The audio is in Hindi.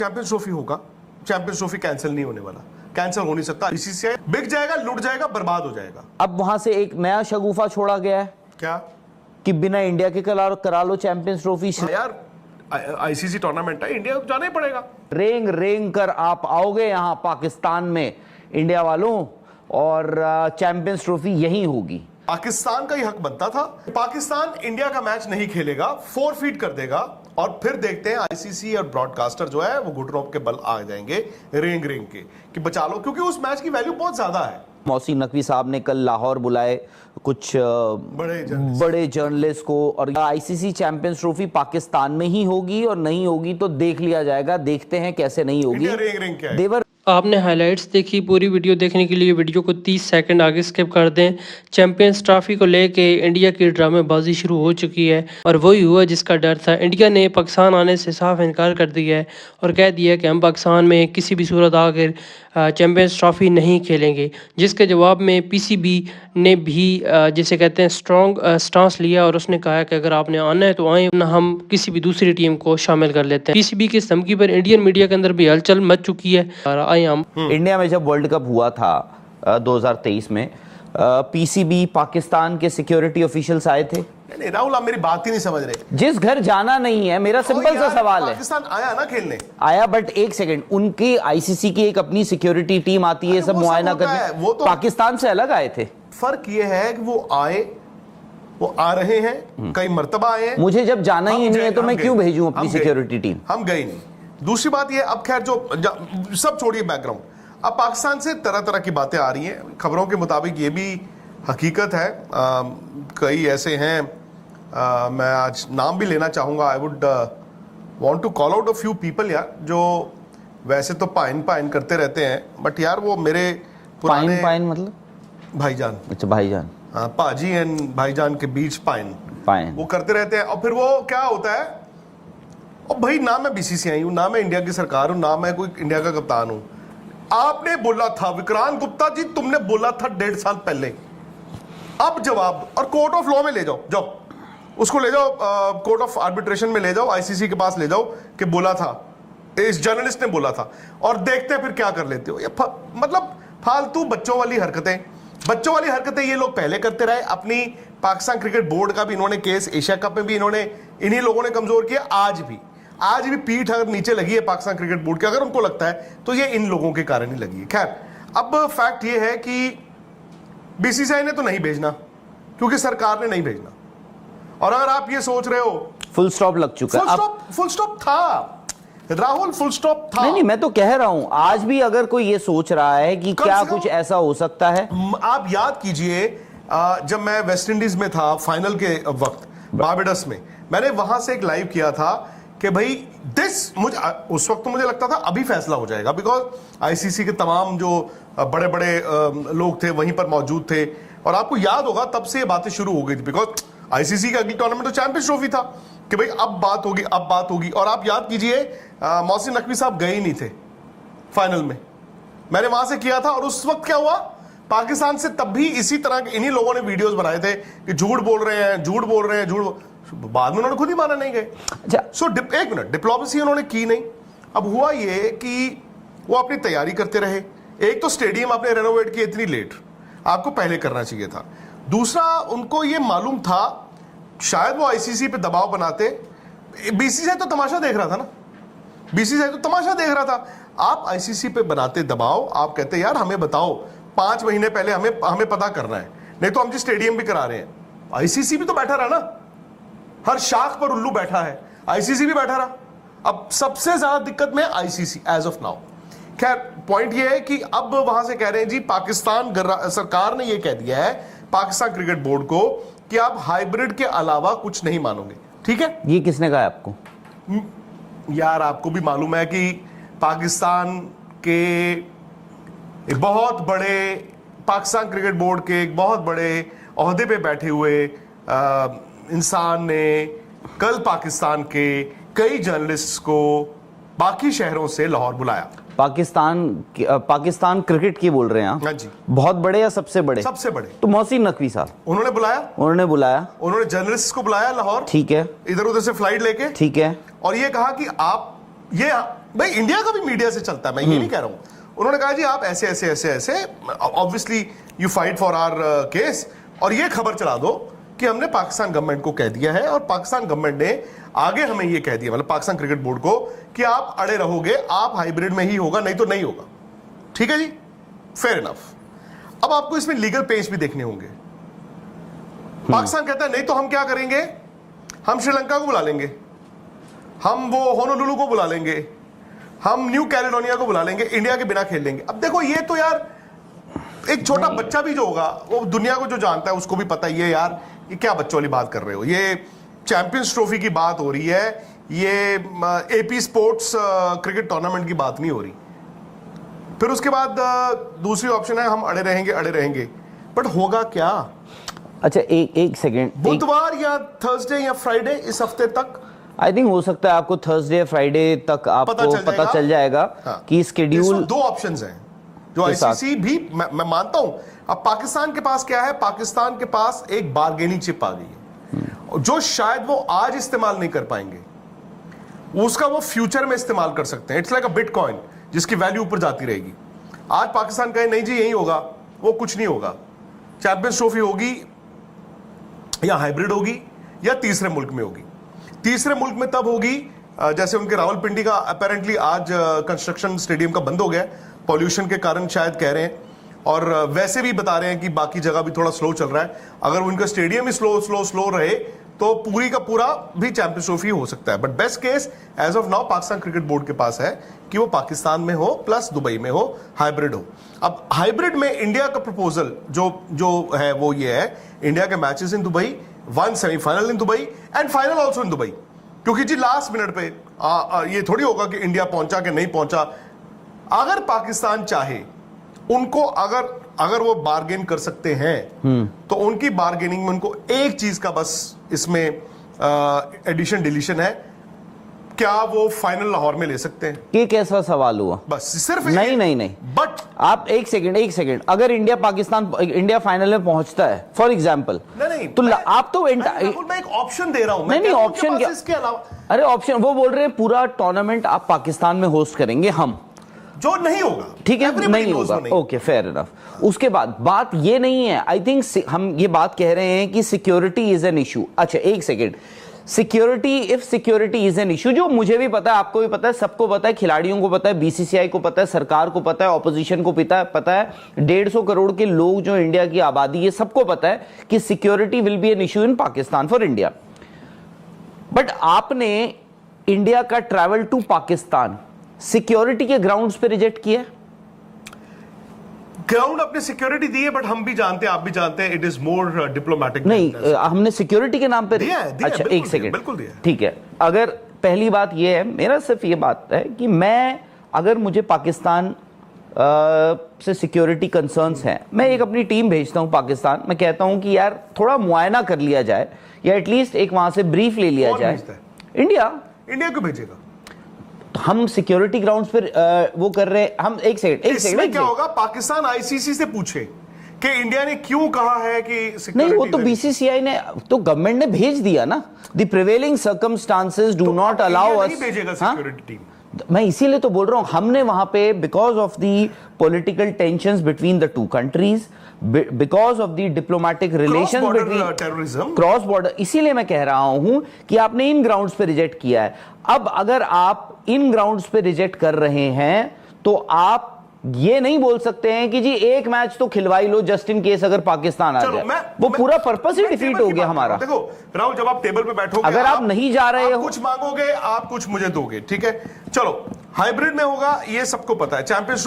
चैंपियंस ट्रॉफी होगा, चैंपियंस ट्रॉफी कैंसिल नहीं होने वाला, कैंसिल हो नहीं सकता। बीसीसीआई बिक जाएगा, लुट जाएगा, बर्बाद हो जाएगा। अब वहां से एक नया शगुफा छोड़ा गया है क्या कि बिना इंडिया के करा लो चैंपियंस ट्रॉफी। यार आईसीसी टूर्नामेंट है, इंडिया को जाना ही पड़ेगा। रेंग रेंग कर आप आओगे यहाँ पाकिस्तान में इंडिया वालों, और चैंपियंस ट्रॉफी यही होगी। पाकिस्तान का ही हक बनता था। पाकिस्तान इंडिया का मैच नहीं खेलेगा, फोरफीट कर देगा, और फिर देखते हैं आईसीसी और ब्रॉडकास्टर जो है वो घुटनों के बल आ जाएंगे रेंग रेंग के कि बचा लो, क्योंकि उस मैच की वैल्यू बहुत ज्यादा है। मोहसिन नकवी साहब ने कल लाहौर बुलाए कुछ बड़े जर्नलिस्ट को, और आईसीसी चैंपियंस ट्रॉफी पाकिस्तान में ही होगी, और नहीं होगी तो देख लिया जाएगा। देखते हैं कैसे नहीं होगी। रेंग रेंग क्या है? देवर आपने हाइलाइट्स देखी। पूरी वीडियो देखने के लिए वीडियो को 30 सेकंड आगे स्किप कर दें। चैंपियंस ट्रॉफी को लेके इंडिया की ड्रामेबाजी शुरू हो चुकी है, और वही हुआ जिसका डर था। इंडिया ने पाकिस्तान आने से साफ इनकार कर दिया है और कह दिया कि हम पाकिस्तान में किसी भी सूरत आकर चैंपियंस ट्रॉफी नहीं खेलेंगे, जिसके जवाब में पीसीबी ने भी जिसे कहते हैं स्ट्रॉन्ग स्टांस लिया, और उसने कहा कि अगर आपने आना है तो आए, ना हम किसी भी दूसरी टीम को शामिल कर लेते हैं। पीसीबी की इस धमकी पर इंडियन मीडिया के अंदर भी हलचल मच चुकी है। आए हम इंडिया में जब वर्ल्ड कप हुआ था 2023 में, पीसीबी पाकिस्तान के सिक्योरिटी ऑफिशियल्स आए थे। नहीं राहुल, आप मेरी बात ही नहीं समझ रहे। जिस घर जाना नहीं है, मेरा सिंपल सा सवाल है। पाकिस्तान आया ना खेलने, आया, बट एक सेकंड, उनकी आईसीसी की एक अपनी सिक्योरिटी टीम आती है सब मुआयना करने, वो तो पाकिस्तान से अलग आए थे। फर्क ये है कि वो आए, वो आ रहे हैं, कई मर्तबा आए हैं। मुझे जब जाना ही नहीं है तो मैं क्यों भेजूं अपनी सिक्योरिटी टीम? हम गए नहीं। दूसरी बात ये, अब खैर जो सब छोड़िए बैकग्राउंड, अब पाकिस्तान से तरह तरह की बातें आ रही हैं। खबरों के मुताबिक ये भी हकीकत है, कई ऐसे हैं, मैं आज नाम भी लेना चाहूँगा। I would want to call out a few people यार, जो वैसे तो पाइन पाइन करते रहते हैं, बट यार वो मेरे पुराने पाइन मतलब भाईजान। अच्छा, भाईजान। हाँ, पाजी एंड भाईजान के बीच पाइन वो करते रहते हैं। और फिर वो क्या होता है, और भाई ना मैं बीसीसीआई हूँ, ना मैं इंडिया की सरकार हूँ, ना मैं कोई इंडिया का कप्तान हूँ। आपने बोला था विक्रांत गुप्ता जी, तुमने बोला था 1.5 साल पहले। अब जवाब, और कोर्ट ऑफ लॉ में ले जाओ, जाओ उसको ले जाओ, कोर्ट ऑफ आर्बिट्रेशन में ले जाओ, आईसीसी के पास ले जाओ कि बोला था, इस जर्नलिस्ट ने बोला था, और देखते हैं फिर क्या कर लेते हो। ये मतलब फालतू बच्चों वाली हरकतें ये लोग पहले करते रहे। अपनी पाकिस्तान क्रिकेट बोर्ड का भी इन्होंने केस, एशिया कप में भी इन्होंने, इन्हीं लोगों ने कमजोर किया। आज भी पीठ अगर नीचे लगी है पाकिस्तान क्रिकेट बोर्ड की, अगर उनको लगता है तो ये इन लोगों के कारण ही लगी है। खैर, अब फैक्ट ये है कि बीसीसीआई ने तो नहीं भेजना, क्योंकि सरकार ने नहीं भेजना। और अगर आप ये सोच रहे हो, फुल स्टॉप लग चुका है। फुल स्टॉप था राहुल, फुल स्टॉप था। नहीं, मैं तो कह रहा हूं, आज भी अगर कोई ये सोच रहा है कि क्या कुछ ऐसा हो सकता है। आप याद कीजिए, जब मैं वेस्ट इंडीज में था फाइनल के वक्त, बारबाडोस में, मैंने वहां से एक लाइव किया था कि भाई मुझे उस वक्त तो मुझे लगता था अभी फैसला हो जाएगा, बिकॉज आईसीसी के तमाम जो बड़े बड़े लोग थे वहीं पर मौजूद थे। और आपको याद होगा तब से ये बातें शुरू हो गई थी, बिकॉज आईसीसी का अगली टूर्नामेंट तो चैंपियंस ट्रॉफी था कि भाई अब बात होगी। और आप याद कीजिए, मोहसिन नकवी साहब गए ही नहीं थे फाइनल में, मैंने वहां से किया था। और उस वक्त क्या हुआ, पाकिस्तान से तब भी इसी तरह के इन्हीं लोगों ने वीडियोस बनाए थे कि झूठ बोल रहे हैं। बाद में उन्होंने खुद ही माना नहीं गए। सो एक मिनट, डिप्लोमेसी उन्होंने की नहीं। अब हुआ ये कि वो अपनी तैयारी करते रहे। एक तो स्टेडियम आपने रेनोवेट किया इतनी लेट, आपको पहले करना चाहिए था। दूसरा, उनको ये मालूम था, शायद वो आईसीसी पे दबाव बनाते। बीसीसीआई तो तमाशा देख रहा था ना, आप आईसीसी पे बनाते दबाव, आप कहते यार हमें बताओ 5 महीने पहले, हमें पता करना है, नहीं तो हम जी स्टेडियम भी करा रहे हैं। आईसीसी भी तो बैठा रहा ना, हर शाख पर उल्लू बैठा है, आईसीसी भी बैठा रहा। अब सबसे ज्यादा दिक्कत में आईसीसी एज ऑफ नाउ। खैर, पॉइंट ये है कि अब वहां से कह रहे हैं जी, पाकिस्तान सरकार ने ये कह दिया है पाकिस्तान क्रिकेट बोर्ड को कि आप हाइब्रिड के अलावा कुछ नहीं मानोगे। ठीक है, ये किसने कहा आपको? यार आपको भी मालूम है कि पाकिस्तान के बहुत बड़े, पाकिस्तान क्रिकेट बोर्ड के एक बहुत बड़े ओहदे पे बैठे हुए इंसान ने कल पाकिस्तान के कई जर्नलिस्ट्स को बाकी शहरों से लाहौर बुलाया। पाकिस्तान क्रिकेट की बोल रहे हैं? हाँ जी। बहुत बड़े या सबसे बड़े? सबसे बड़े। तो मोहसिन नकवी साहब उन्होंने बुलाया, उन्होंने जर्नलिस्ट को बुलाया लाहौर। ठीक है। इधर उधर से फ्लाइट लेके। ठीक है। और ये कहा कि आप, ये भाई इंडिया का भी मीडिया से चलता है, मैं ये नहीं कह रहा हूं। उन्होंने कहा जी आप ऐसे ऐसे ऐसे ऐसे, obviously you fight for our case, और ये खबर चला दो कि हमने पाकिस्तान गवर्नमेंट को कह दिया है, और पाकिस्तान गवर्नमेंट ने आगे हमें ये कह दिया, मतलब पाकिस्तान क्रिकेट बोर्ड को, कि आप अड़े रहोगे, आप हाइब्रिड में ही होगा, नहीं तो नहीं होगा। ठीक है जी, फेयर इनफ। अब आपको इसमें लीगल पेज भी देखने होंगे। पाकिस्तान कहता है नहीं तो हम क्या करेंगे, हम श्रीलंका को बुला लेंगे, हम वो होनोलुलु को बुला लेंगे, हम न्यू कैलेडोनिया को बुला लेंगे, इंडिया के बिना खेल लेंगे। अब देखो ये तो यार एक छोटा बच्चा भी जो होगा, वो दुनिया को जो जानता है उसको भी पता है ये यार ये क्या बच्चों वाली बात कर रहे हो, ये चैंपियंस ट्रॉफी की बात हो रही है, ये एपी स्पोर्ट्स क्रिकेट टूर्नामेंट की बात नहीं हो रही। फिर उसके बाद दूसरी ऑप्शन है हम अड़े रहेंगे, बट होगा क्या? अच्छा एक सेकेंड, बुधवार या थर्सडे या फ्राइडे इस हफ्ते तक, आई थिंक हो सकता है आपको थर्सडे फ्राइडे तक आपको पता चल जाएगा हाँ। कि स्केड्यूल। दो ऑप्शंस हैं जो आईसीसी भी, मैं मानता हूं। अब पाकिस्तान के पास क्या है, पाकिस्तान के पास एक बार्गेनिंग चिप आ गई है जो शायद वो आज इस्तेमाल नहीं कर पाएंगे, उसका वो फ्यूचर में इस्तेमाल कर सकते हैं। इट्स लाइक अ बिटकॉइन जिसकी वैल्यू ऊपर जाती रहेगी। आज पाकिस्तान कहे नहीं जी यही होगा, वो कुछ नहीं होगा, चैंपियंस ट्रॉफी होगी या हाइब्रिड होगी या तीसरे मुल्क में होगी। तीसरे मुल्क में तब होगी जैसे उनके रावलपिंडी का अपेरेंटली आज कंस्ट्रक्शन स्टेडियम का बंद हो गया पॉल्यूशन के कारण शायद कह रहे हैं, और वैसे भी बता रहे हैं कि बाकी जगह भी थोड़ा स्लो चल रहा है। अगर उनका स्टेडियम ही स्लो रहे तो पूरी का पूरा भी चैंपियंस ट्रॉफी हो सकता है। But best case as of now Pakistan cricket board के पास है कि वो पाकिस्तान में हो प्लस दुबई में हो, हाइब्रिड हो। अब हाइब्रिड में इंडिया का प्रपोजल जो है वो ये है, इंडिया के matches in Dubai, one semifinal in Dubai and final also in Dubai. क्योंकि जी लास्ट मिनट पे ये थोड़ी होगा कि इंडिया पहुंचा कि नहीं पहुंचा। अगर पाकिस्तान चाहे, उनको अगर वो बार्गेन कर सकते हैं तो उनकी बार्गेनिंग में उनको एक चीज का बस इसमें एडिशन डिलीशन है, क्या वो फाइनल लाहौर में ले सकते हैं? ये कैसा सवाल हुआ? बस सिर्फ नहीं बट आप एक सेकंड, अगर इंडिया फाइनल में पहुंचता है फॉर एग्जांपल, नहीं तो आप तो मैं एक ऑप्शन दे रहा हूं। नहीं ऑप्शन क्या, इसके अलावा अरे ऑप्शन वो बोल रहे हैं पूरा टूर्नामेंट आप पाकिस्तान में होस्ट करेंगे, हम जो नहीं होगा, ठीक है नहीं होगा, ओके फेयर इनफ। उसके बाद बात ये नहीं है, आई थिंक हम ये बात कह रहे हैं कि सिक्योरिटी इज एन इशू। अच्छा एक second, security is an issue, जो मुझे भी पता है, आपको भी पता है, सबको पता है, खिलाड़ियों को पता है, बीसीसीआई को पता है, सरकार को पता है, ऑपोजिशन को पता है, 150 करोड़ के लोग जो इंडिया की आबादी है सबको पता है कि security will be an issue in Pakistan for India. But आपने इंडिया का ट्रैवल टू पाकिस्तान सिक्योरिटी के ग्राउंड्स पे रिजेक्ट किया। ग्राउंड अपने सिक्योरिटी दी है, बट हम भी जानते हैं, आप भी जानते हैं, इट इज मोर डिप्लोमेटिक। नहीं हमने सिक्योरिटी के नाम पे दिया, अच्छा एक सेकंड, बिल्कुल दिया, ठीक है। अगर पहली बात यह है, मेरा सिर्फ ये बात है कि मैं, अगर मुझे पाकिस्तान से सिक्योरिटी कंसर्न्स हैं, मैं एक अपनी टीम भेजता हूं पाकिस्तान, मैं कहता हूं कि यार थोड़ा मुआयना कर लिया जाए, या एटलीस्ट एक वहां से ब्रीफ ले लिया जाए। इंडिया को भेजेगा, तो हम सिक्योरिटी ग्राउंड्स पर वो कर रहे हैं हम। एक सेकंड क्या होगा, पाकिस्तान आईसीसी से पूछे कि इंडिया ने क्यों कहा है कि नहीं, वो तो बीसीसीआई ने, तो गवर्नमेंट ने भेज दिया ना। The prevailing circumstances do not allow us, भेजेगा सिक्योरिटी टीम। मैं इसीलिए तो बोल रहा हूं, हमने वहां पे because of the political tensions between the two countries, because of the diplomatic relations between terrorism, cross border, इसीलिए मैं कह रहा हूं कि आपने इन ग्राउंड्स पे रिजेक्ट किया है। अब अगर आप इन ग्राउंड्स पे रिजेक्ट कर रहे हैं तो आप ये नहीं बोल सकते हैं कि जी एक मैच तो खिलवाई लो जस्ट इन केस अगर पाकिस्तान आ जाए, वो पूरा पर्पस ही डिफीट हो गया हमारा। देखो राहुल, जब आप टेबल पे बैठोगे, अगर आप नहीं जा रहे हो, कुछ मांगोगे, आप कुछ मुझे दोगे, ठीक है। चलो हाइब्रिड में होगा, ये सबको पता है। चैंपियंस